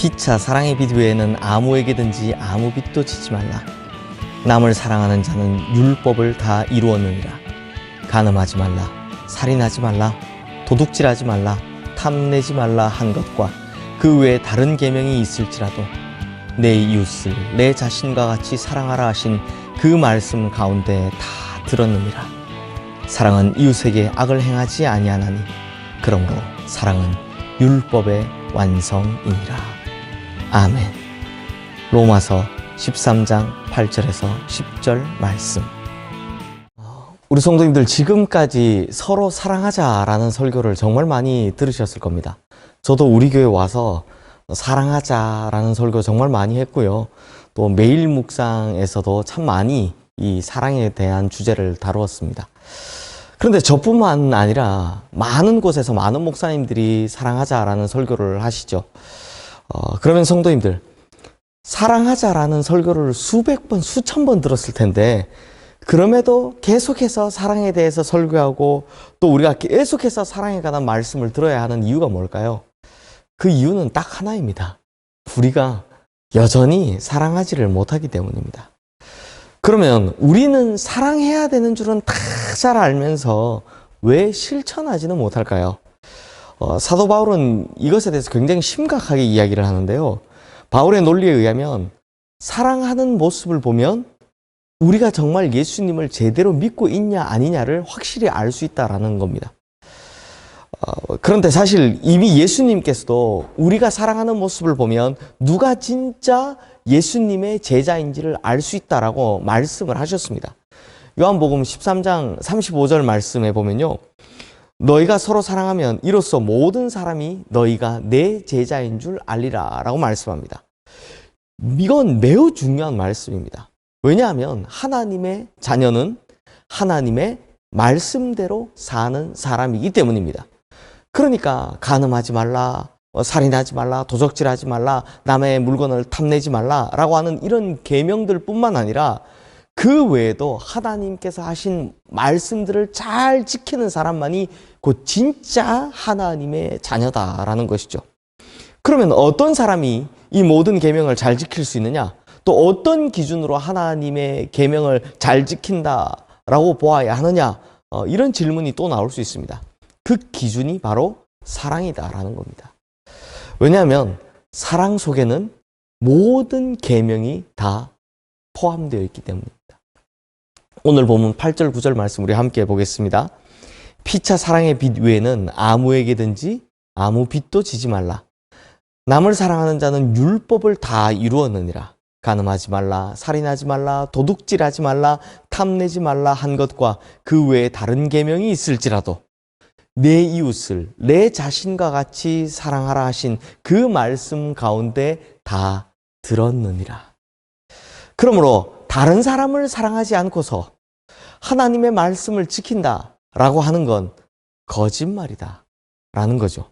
피차 사랑의 빛 외에는 아무에게든지 아무 빛도 지지 말라. 남을 사랑하는 자는 율법을 다 이루었느니라. 간음하지 말라, 살인하지 말라, 도둑질하지 말라, 탐내지 말라 한 것과 그 외에 다른 계명이 있을지라도 내 이웃을 내 자신과 같이 사랑하라 하신 그 말씀 가운데 다 들었느니라. 사랑은 이웃에게 악을 행하지 아니하나니 그러므로 사랑은 율법의 완성이니라. 아멘. 로마서 13장 8절에서 10절 말씀. 우리 성도님들 지금까지 서로 사랑하자라는 설교를 정말 많이 들으셨을 겁니다. 저도 우리 교회 와서 사랑하자라는 설교 정말 많이 했고요. 또 매일 묵상에서도 참 많이 이 사랑에 대한 주제를 다루었습니다. 그런데 저뿐만 아니라 많은 곳에서 많은 목사님들이 사랑하자라는 설교를 하시죠. 그러면 성도님들, 사랑하자라는 설교를 수백 번, 수천 번 들었을 텐데 그럼에도 계속해서 사랑에 대해서 설교하고 또 우리가 계속해서 사랑에 관한 말씀을 들어야 하는 이유가 뭘까요? 그 이유는 딱 하나입니다. 우리가 여전히 사랑하지를 못하기 때문입니다. 그러면 우리는 사랑해야 되는 줄은 다 잘 알면서 왜 실천하지는 못할까요? 사도 바울은 이것에 대해서 굉장히 심각하게 이야기를 하는데요. 바울의 논리에 의하면 사랑하는 모습을 보면 우리가 정말 예수님을 제대로 믿고 있냐 아니냐를 확실히 알 수 있다는 겁니다. 그런데 사실 이미 예수님께서도 우리가 사랑하는 모습을 보면 누가 진짜 예수님의 제자인지를 알 수 있다라고 말씀을 하셨습니다. 요한복음 13장 35절 말씀에 보면요. 너희가 서로 사랑하면 이로써 모든 사람이 너희가 내 제자인 줄 알리라 라고 말씀합니다. 이건 매우 중요한 말씀입니다. 왜냐하면 하나님의 자녀는 하나님의 말씀대로 사는 사람이기 때문입니다. 그러니까 간음하지 말라, 살인하지 말라, 도적질하지 말라, 남의 물건을 탐내지 말라 라고 하는 이런 계명들 뿐만 아니라 그 외에도 하나님께서 하신 말씀들을 잘 지키는 사람만이 곧 진짜 하나님의 자녀다라는 것이죠. 그러면 어떤 사람이 이 모든 계명을 잘 지킬 수 있느냐? 또 어떤 기준으로 하나님의 계명을 잘 지킨다라고 보아야 하느냐? 이런 질문이 또 나올 수 있습니다. 그 기준이 바로 사랑이다라는 겁니다. 왜냐하면 사랑 속에는 모든 계명이 다 포함되어 있기 때문입니다. 오늘 본문 8절 9절 말씀 우리 함께 보겠습니다. 피차 사랑의 빛 외에는 아무에게든지 아무 빛도 지지 말라. 남을 사랑하는 자는 율법을 다 이루었느니라. 간음하지 말라, 살인하지 말라, 도둑질하지 말라, 탐내지 말라 한 것과 그 외에 다른 계명이 있을지라도 내 이웃을 내 자신과 같이 사랑하라 하신 그 말씀 가운데 다 들었느니라. 그러므로 다른 사람을 사랑하지 않고서 하나님의 말씀을 지킨다라고 하는 건 거짓말이다 라는 거죠.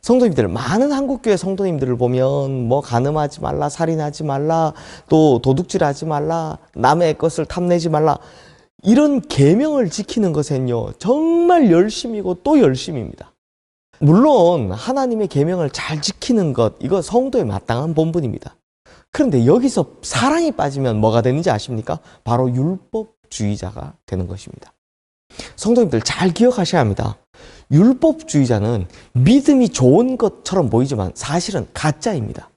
성도님들, 많은 한국교회 성도님들을 보면 뭐 간음하지 말라, 살인하지 말라, 또 도둑질하지 말라, 남의 것을 탐내지 말라 이런 계명을 지키는 것은요 정말 열심이고 또 열심입니다. 물론 하나님의 계명을 잘 지키는 것 이거 성도의 마땅한 본분입니다. 그런데 여기서 사랑이 빠지면 뭐가 되는지 아십니까? 바로 율법주의자가 되는 것입니다. 성도님들 잘 기억하셔야 합니다. 율법주의자는 믿음이 좋은 것처럼 보이지만 사실은 가짜입니다.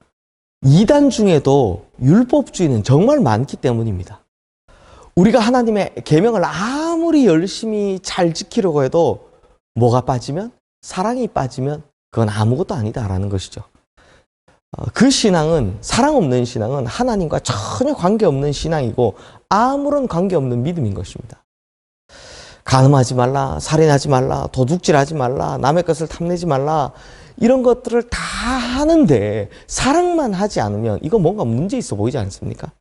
이단 중에도 율법주의는 정말 많기 때문입니다. 우리가 하나님의 계명을 아무리 열심히 잘 지키려고 해도 뭐가 빠지면? 사랑이 빠지면 그건 아무것도 아니다라는 것이죠. 그 신앙은, 사랑 없는 신앙은 하나님과 전혀 관계없는 신앙이고 아무런 관계없는 믿음인 것입니다. 간음하지 말라, 살인하지 말라, 도둑질하지 말라, 남의 것을 탐내지 말라 이런 것들을 다 하는데 사랑만 하지 않으면 이거 뭔가 문제 있어 보이지 않습니까?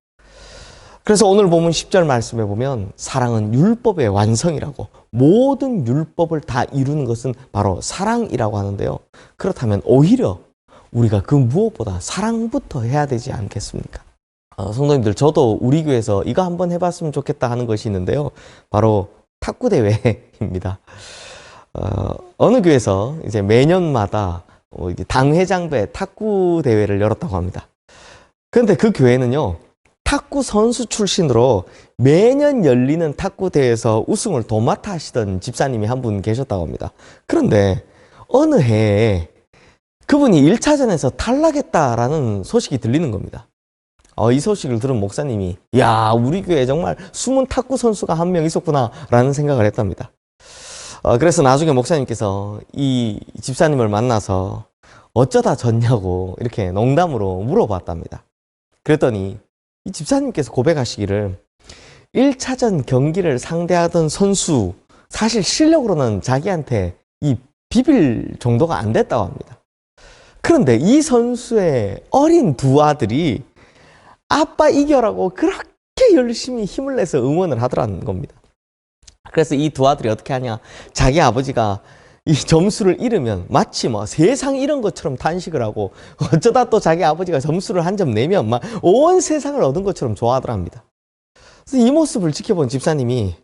그래서 오늘 본문 10절 말씀에 보면 사랑은 율법의 완성이라고, 모든 율법을 다 이루는 것은 바로 사랑이라고 하는데요. 그렇다면 오히려 우리가 그 무엇보다 사랑부터 해야 되지 않겠습니까? 성도님들, 저도 우리 교회에서 이거 한번 해봤으면 좋겠다 하는 것이 있는데요. 바로 탁구대회입니다. 어느 교회에서 이제 매년마다 이게 당회장배 탁구 대회를 열었다고 합니다. 그런데 그 교회는요, 탁구 선수 출신으로 매년 열리는 탁구 대회에서 우승을 도맡아 하시던 집사님이 한 분 계셨다고 합니다. 그런데 어느 해에 그분이 1차전에서 탈락했다라는 소식이 들리는 겁니다. 이 소식을 들은 목사님이, 야, 우리 교회에 정말 숨은 탁구 선수가 한 명 있었구나 라는 생각을 했답니다. 그래서 나중에 목사님께서 이 집사님을 만나서 어쩌다 졌냐고 이렇게 농담으로 물어봤답니다. 그랬더니 이 집사님께서 고백하시기를 1차전 경기를 상대하던 선수, 사실 실력으로는 자기한테 이 비빌 정도가 안 됐다고 합니다. 그런데 이 선수의 어린 두 아들이 아빠 이겨라고 그렇게 열심히 힘을 내서 응원을 하더라는 겁니다. 그래서 이 두 아들이 어떻게 하냐, 자기 아버지가 이 점수를 잃으면 마치 뭐 세상 잃은 것처럼 탄식을 하고, 어쩌다 또 자기 아버지가 점수를 한 점 내면 막 온 세상을 얻은 것처럼 좋아하더랍니다. 그래서 이 모습을 지켜본 집사님이,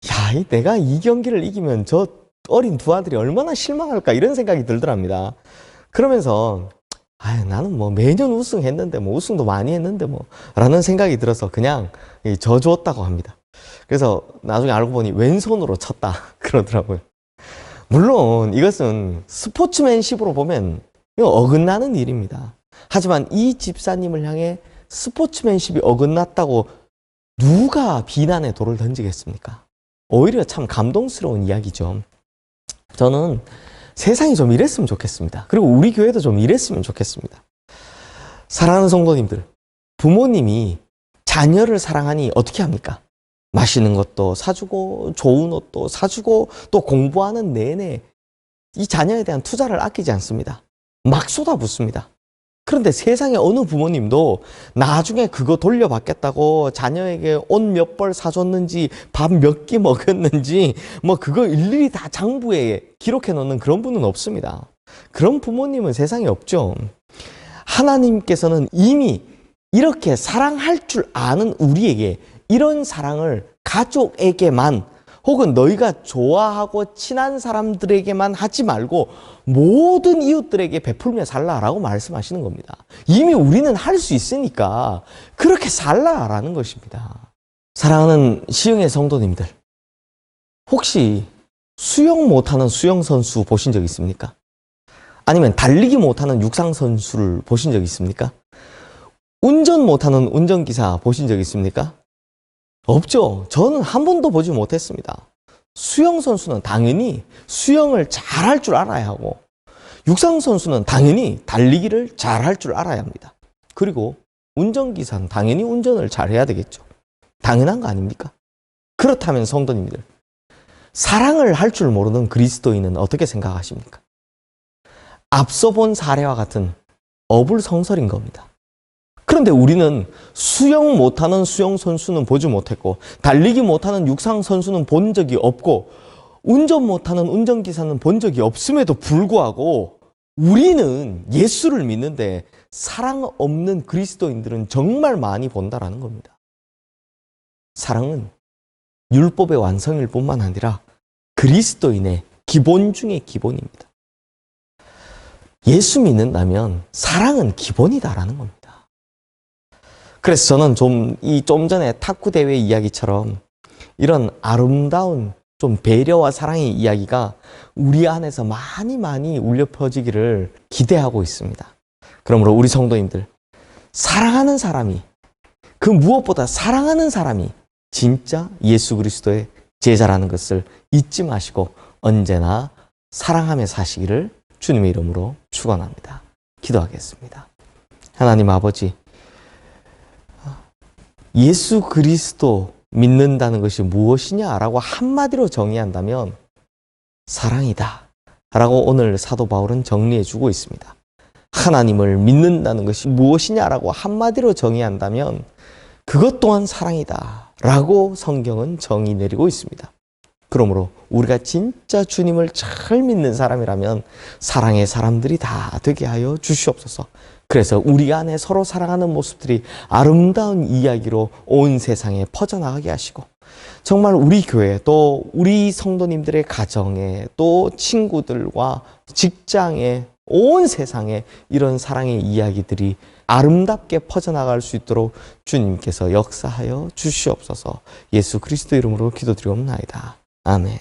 야, 내가 이 경기를 이기면 저 어린 두 아들이 얼마나 실망할까 이런 생각이 들더랍니다. 그러면서 나는 뭐 매년 우승했는데, 뭐 우승도 많이 했는데 뭐 라는 생각이 들어서 그냥 져주었다고 합니다. 그래서 나중에 알고 보니 왼손으로 쳤다 그러더라고요. 물론 이것은 스포츠맨십으로 보면 어긋나는 일입니다. 하지만 이 집사님을 향해 스포츠맨십이 어긋났다고 누가 비난의 돌을 던지겠습니까? 오히려 참 감동스러운 이야기죠. 저는 세상이 좀 이랬으면 좋겠습니다. 그리고 우리 교회도 좀 이랬으면 좋겠습니다. 사랑하는 성도님들, 부모님이 자녀를 사랑하니 어떻게 합니까? 맛있는 것도 사주고 좋은 옷도 사주고 또 공부하는 내내 이 자녀에 대한 투자를 아끼지 않습니다. 막 쏟아붓습니다. 그런데 세상에 어느 부모님도 나중에 그거 돌려받겠다고 자녀에게 옷 몇 벌 사줬는지 밥 몇 끼 먹였는지 뭐 그거 일일이 다 장부에 기록해 놓는 그런 분은 없습니다. 그런 부모님은 세상에 없죠. 하나님께서는 이미 이렇게 사랑할 줄 아는 우리에게 이런 사랑을 가족에게만 혹은 너희가 좋아하고 친한 사람들에게만 하지 말고 모든 이웃들에게 베풀며 살라라고 말씀하시는 겁니다. 이미 우리는 할 수 있으니까 그렇게 살라라는 것입니다. 사랑하는 시흥의 성도님들, 혹시 수영 못하는 수영 선수 보신 적 있습니까? 아니면 달리기 못하는 육상 선수를 보신 적 있습니까? 운전 못하는 운전기사 보신 적 있습니까? 없죠. 저는 한 번도 보지 못했습니다. 수영 선수는 당연히 수영을 잘할 줄 알아야 하고, 육상 선수는 당연히 달리기를 잘할 줄 알아야 합니다. 그리고 운전기사는 당연히 운전을 잘해야 되겠죠. 당연한 거 아닙니까? 그렇다면 성도님들, 사랑을 할 줄 모르는 그리스도인은 어떻게 생각하십니까? 앞서 본 사례와 같은 어불성설인 겁니다. 그런데 우리는 수영 못하는 수영 선수는 보지 못했고, 달리기 못하는 육상 선수는 본 적이 없고, 운전 못하는 운전기사는 본 적이 없음에도 불구하고 우리는 예수를 믿는데 사랑 없는 그리스도인들은 정말 많이 본다라는 겁니다. 사랑은 율법의 완성일 뿐만 아니라 그리스도인의 기본 중의 기본입니다. 예수 믿는다면 사랑은 기본이다라는 겁니다. 그래서 저는 좀 전에 탁구 대회 이야기처럼 이런 아름다운 좀 배려와 사랑의 이야기가 우리 안에서 많이 울려 퍼지기를 기대하고 있습니다. 그러므로 우리 성도님들, 사랑하는 사람이, 그 무엇보다 사랑하는 사람이 진짜 예수 그리스도의 제자라는 것을 잊지 마시고 언제나 사랑하며 사시기를 주님의 이름으로 축원합니다. 기도하겠습니다. 하나님 아버지, 예수 그리스도 믿는다는 것이 무엇이냐라고 한마디로 정의한다면 사랑이다 라고 오늘 사도 바울은 정리해 주고 있습니다. 하나님을 믿는다는 것이 무엇이냐라고 한마디로 정의한다면 그것 또한 사랑이다 라고 성경은 정의 내리고 있습니다. 그러므로 우리가 진짜 주님을 잘 믿는 사람이라면 사랑의 사람들이 다 되게 하여 주시옵소서. 그래서 우리 안에 서로 사랑하는 모습들이 아름다운 이야기로 온 세상에 퍼져나가게 하시고, 정말 우리 교회 또 우리 성도님들의 가정에 또 친구들과 직장에 온 세상에 이런 사랑의 이야기들이 아름답게 퍼져나갈 수 있도록 주님께서 역사하여 주시옵소서. 예수 그리스도 이름으로 기도드리옵나이다. 아멘.